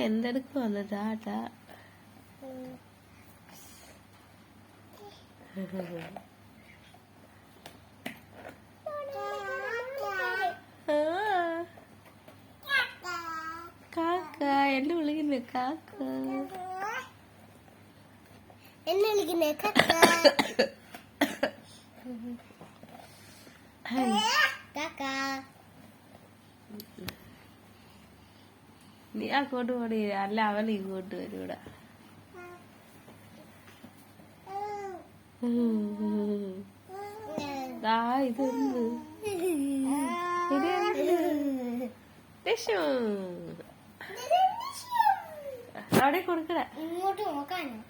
എന്തെടുക്കും വന്ന് ടാ കാക്ക എന്നെ വിളിക്കുന്നു കാക്ക എന്നെ വിളിക്കുന്നേ കാക്ക കാക്ക നീ അങ്ങോട്ട് പോടി അല്ല അവൻ ഇങ്ങോട്ട് വരൂടാ ഇതെന്ത് അവിടെ കൊടുക്കട ഇങ്ങോട്ട് നോക്കാനോ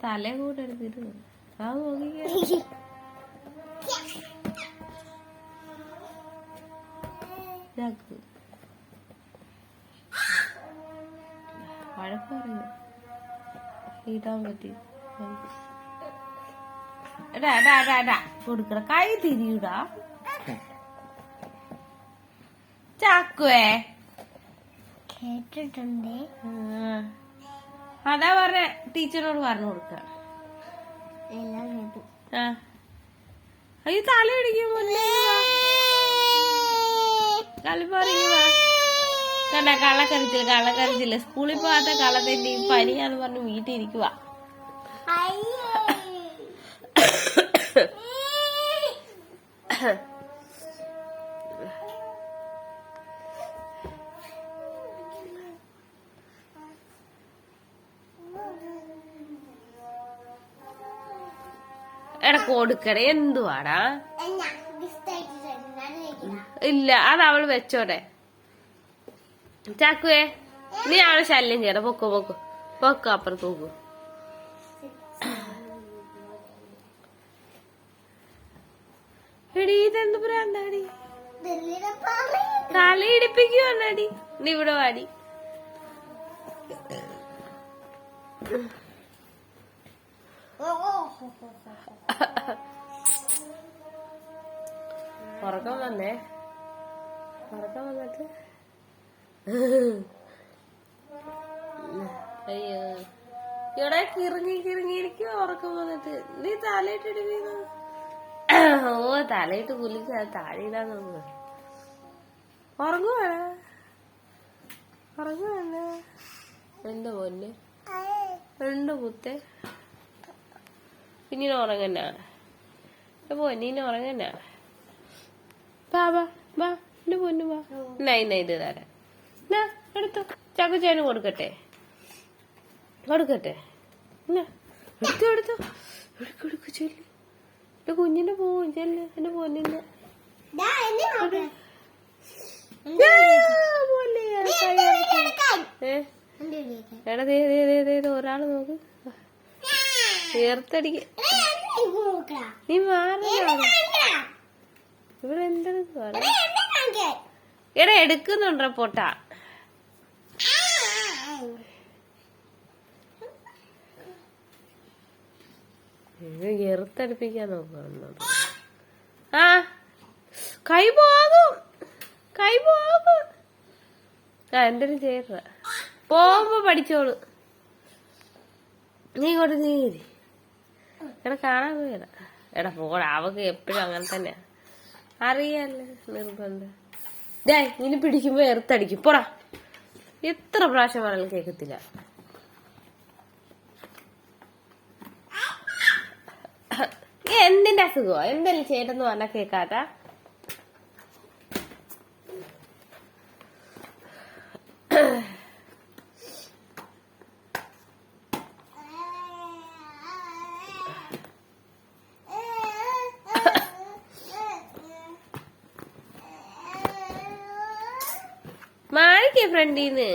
തല കൂടെ എടുത്തിട്ട് ആ നോക്കി വഴക്ക് പറയൂ ഇടാൻ പറ്റി കൊടുക്കട കൈ തിരിയൂടാ ചാക്കുവേ കേട്ടിട്ടുണ്ടേ അതാ പറഞ്ഞ ടീച്ചറിനോട് പറഞ്ഞു കൊടുക്ക എല്ലാം കേട്ടു അയ്യോ തല ഇടിക്കും കണ്ട കള്ളക്കരച്ചില്ല സ്കൂളിൽ പോകാത്ത കള്ളത്തിന്റെ പനിയാന്ന് പറഞ്ഞ് വീട്ടിൽ ഇരിക്കുക എടാ കൊടുക്കട എന്തുവാടാ ഇല്ല അത് അവള് വെച്ചോടെ ചാക്കുവേ നീ അവളെ ശല്യം ചെയ്യട പൊക്കോ അപ്പുറത്ത് നോക്കൂ എടീ ഇതെന്ത് പ്രാന്താടി തലയിടിപ്പിക്കുവാടി നീ ഇവിടെ വാടി ഉറക്കം വന്നിട്ട് അയ്യോ ഇവിടെ കിറങ്ങിയിരിക്കും ഉറക്കം വന്നിട്ട് നീ തലയിട്ടിടിക്കുന്നു ഓ തലയിട്ട് കുലിക്ക താഴെ ഇടാൻ തോന്നുന്നു ഉറങ്ങുവാണ് എന്റെ പൊന്നെ രണ്ട് കുത്തേ പിന്നീട് ഉറങ്ങന്നാ പൊന്നീനെ ഉറങ്ങന്നാ ബാ എന്റെ പൊന്നു ബാ എന്നാ ഇത് തരാം എന്നാ എടുത്തോ ചാക്കുചേനും കൊടുക്കട്ടെ എടുത്തോ ചെല്ലു എന്റെ കുഞ്ഞിന്റെ പോവും ചെല്ല് എന്റെ പൊന്നിന്റെ എടാ ഒരാള് നോക്ക് ചേർത്തടിക്ക നീ മാറിയാണ് ഇവിടെ എന്തെടുക്കുവാണ് എടാ എടുക്കുന്നുണ്ടോ പൊട്ട എറുത്തടിപ്പിക്കാൻ നോക്കുന്നത് ആ കൈ പോകും എന്തിനും ചേർത്ത പോകുമ്പോ പഠിച്ചോളൂ നീ ഇങ്ങോട്ട് നീരി എടാ കാണാൻ പോയടാ എടാ പോടാ അവക്ക് എപ്പോഴും അങ്ങനെ തന്നെയാ അറിയാല്ലേ നിർബന്ധം ഇനി പിടിക്കുമ്പോ എറുത്തടിക്കും പോടാ എത്ര പ്രാവശ്യം പറഞ്ഞാലും കേൾക്കത്തില്ല എന്തിന്റെ അസുഖോ എന്തെങ്കിലും ചേട്ടെന്ന് പറഞ്ഞാ കേക്കാട്ടാ മാറിക്കേ ഫ്രണ്ടീന്ന്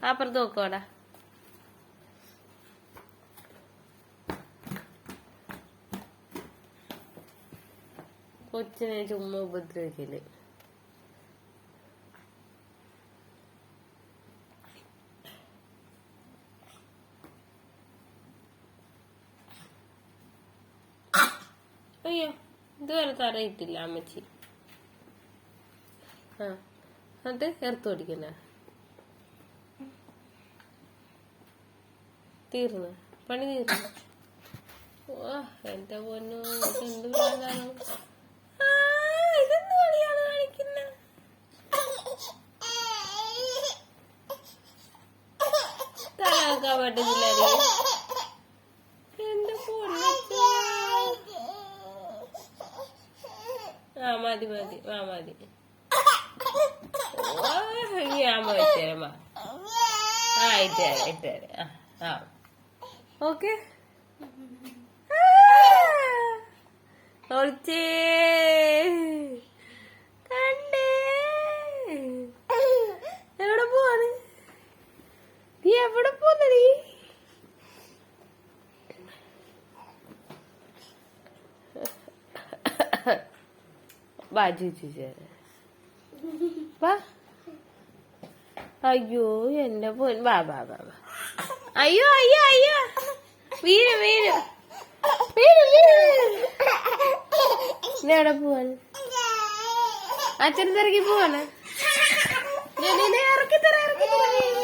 അപ്പുറത്ത് നോക്കോടാ. കൊച്ചിനെ ചുമ്മാ ഉപദ്രവിക്കല്. അയ്യോ, ഇതുവരെ തറയിട്ടില്ല അമ്മച്ചി. ആ എന്നിട്ട് എർത്ത് ഓടിക്കണ്ട. തീർന്നു പണി തീർന്നു. ഓ എന്റെ പൊന്നു, എന്ത് പറയാനാണ്. ഇതെന്ത് കളിയാണ് കാണിക്കുന്നത്? തലക്കാൻ പറ്റുന്നില്ല. എന്റെ പൊന്നു. ആ മതി മതി, ആ മതി. ഞാൻ വെച്ചേരാ. ആ ഇട്ടേരെ ഇട്ടേരെ. ആ ഓക്കെ. ഒളിച്ചേ കണ്ടേ. എവിടെ പോവാണ് നീ? എവിടെ പോന്ന നീ? വാ. അയ്യോ എന്റെ പോൻ. വാ വാ വാ വാ. അയ്യോ അയ്യോ അയ്യോ, വീര് വീര് വീര് വീര്. എവിടെ പോവാണ്? അച്ഛൻ തിരക്കി പോവാണ്. ഇറക്കി തരാം ഇറക്കി തരാം.